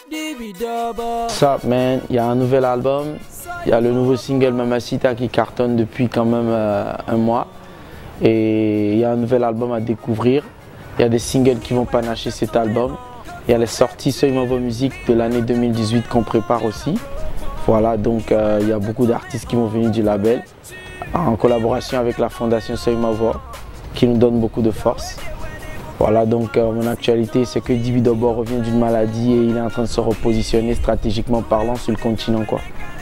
What's up, man? Il y a un nouvel album, il y a le nouveau single Mamacita qui cartonne depuis quand même un mois. Et il y a un nouvel album à découvrir. Il y a des singles qui vont panacher cet album. Il y a les sorties Soy Mavo Music de l'année 2018 qu'on prépare aussi. Voilà, donc il y a beaucoup d'artistes qui vont venir du label en collaboration avec la fondation Soy Mavo qui nous donne beaucoup de force. Voilà, donc mon actualité, c'est que Dibi Dobo revient d'une maladie et il est en train de se repositionner stratégiquement parlant sur le continent, quoi.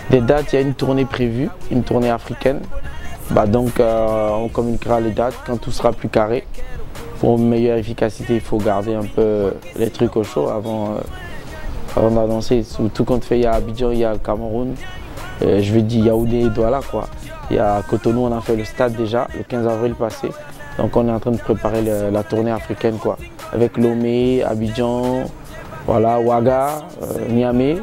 Des dates, il y a une tournée prévue, une tournée africaine. Donc on communiquera les dates quand tout sera plus carré. Pour une meilleure efficacité, il faut garder un peu les trucs au chaud avant d'annoncer. Tout compte fait, il y a Abidjan, il y a le Cameroun, je veux dire Yaoundé et Douala, quoi. Il y a Cotonou, on a fait le stade déjà, le 15 avril passé. Donc on est en train de préparer la tournée africaine, quoi. Avec Lomé, Abidjan, voilà, Ouaga, Niamey,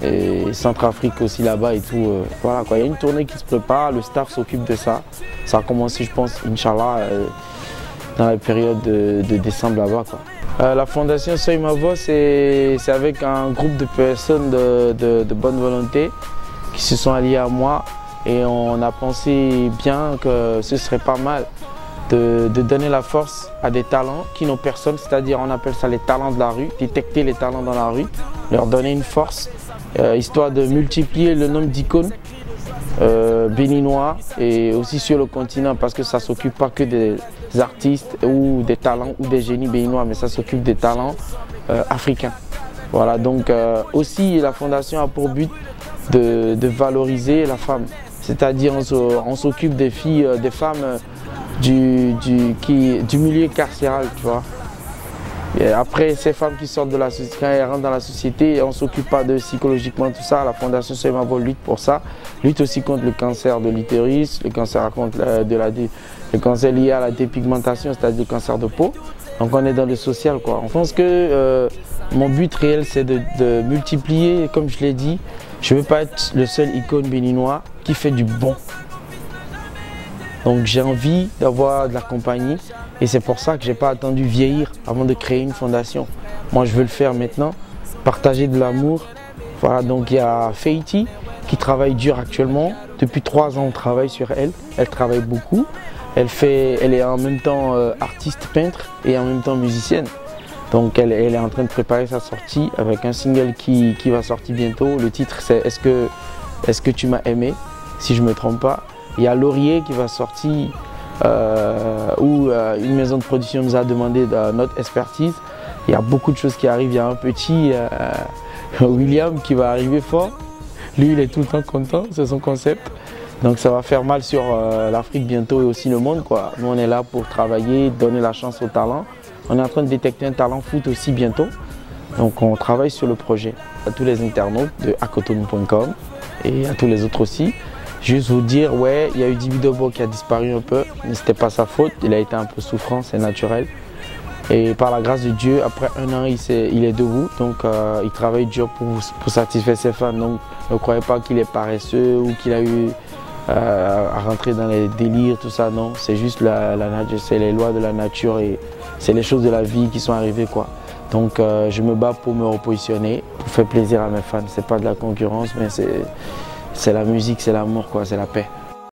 et Centrafrique aussi là-bas et tout. Voilà, quoi. Il y a une tournée qui se prépare, le staff s'occupe de ça. Ça a commencé, je pense, Inch'Allah, dans la période de décembre là-bas, quoi. La fondation Soy Mavo, c'est avec un groupe de personnes de bonne volonté qui se sont alliés à moi et on a pensé bien que ce serait pas mal de donner la force à des talents qui n'ont personne, c'est-à-dire on appelle ça les talents de la rue, détecter les talents dans la rue, leur donner une force, histoire de multiplier le nombre d'icônes béninois et aussi sur le continent, parce que ça ne s'occupe pas que des artistes ou des talents ou des génies béninois, mais ça s'occupe des talents africains. Voilà, donc aussi la fondation a pour but de valoriser la femme, c'est-à-dire on s'occupe des filles, des femmes du milieu carcéral, tu vois. Et après, ces femmes qui sortent de la société, quand elles rentrent dans la société, on ne s'occupe pas d'eux psychologiquement, tout ça. La fondation Soy Mavo lutte pour ça, lutte aussi contre le cancer de l'utérus, le cancer le cancer lié à la dépigmentation, c'est-à-dire le cancer de peau. Donc on est dans le social, quoi. On pense que mon but réel, c'est de multiplier, comme je l'ai dit. Je ne veux pas être le seul icône béninois qui fait du bon. Donc j'ai envie d'avoir de la compagnie et c'est pour ça que je n'ai pas attendu vieillir avant de créer une fondation. Moi je veux le faire maintenant, partager de l'amour. Voilà, donc il y a Feiti qui travaille dur actuellement. Depuis 3 ans on travaille sur elle, elle travaille beaucoup. Elle est en même temps artiste peintre et en même temps musicienne. Donc elle est en train de préparer sa sortie avec un single qui va sortir bientôt. Le titre c'est Est-ce que tu m'as aimé, si je ne me trompe pas. Il y a Laurier qui va sortir où une maison de production nous a demandé notre expertise. Il y a beaucoup de choses qui arrivent. Il y a un petit William qui va arriver fort. Lui, il est tout le temps content, c'est son concept. Donc ça va faire mal sur l'Afrique bientôt et aussi le monde, quoi. Nous, on est là pour travailler, donner la chance aux talents. On est en train de détecter un talent foot aussi bientôt. Donc on travaille sur le projet. À tous les internautes de akotonou.com et à tous les autres aussi. Juste vous dire, ouais, il y a eu Dibi Dobo qui a disparu un peu, mais c'était pas sa faute, il a été un peu souffrant, c'est naturel. Et par la grâce de Dieu, après 1 an, il est debout, donc il travaille dur pour satisfaire ses fans. Donc ne croyez pas qu'il est paresseux ou qu'il a eu à rentrer dans les délires, tout ça, non. C'est juste la nature, c'est les lois de la nature et c'est les choses de la vie qui sont arrivées, quoi. Donc je me bats pour me repositionner, pour faire plaisir à mes fans. C'est pas de la concurrence, mais c'est la musique, c'est l'amour, quoi, c'est la paix.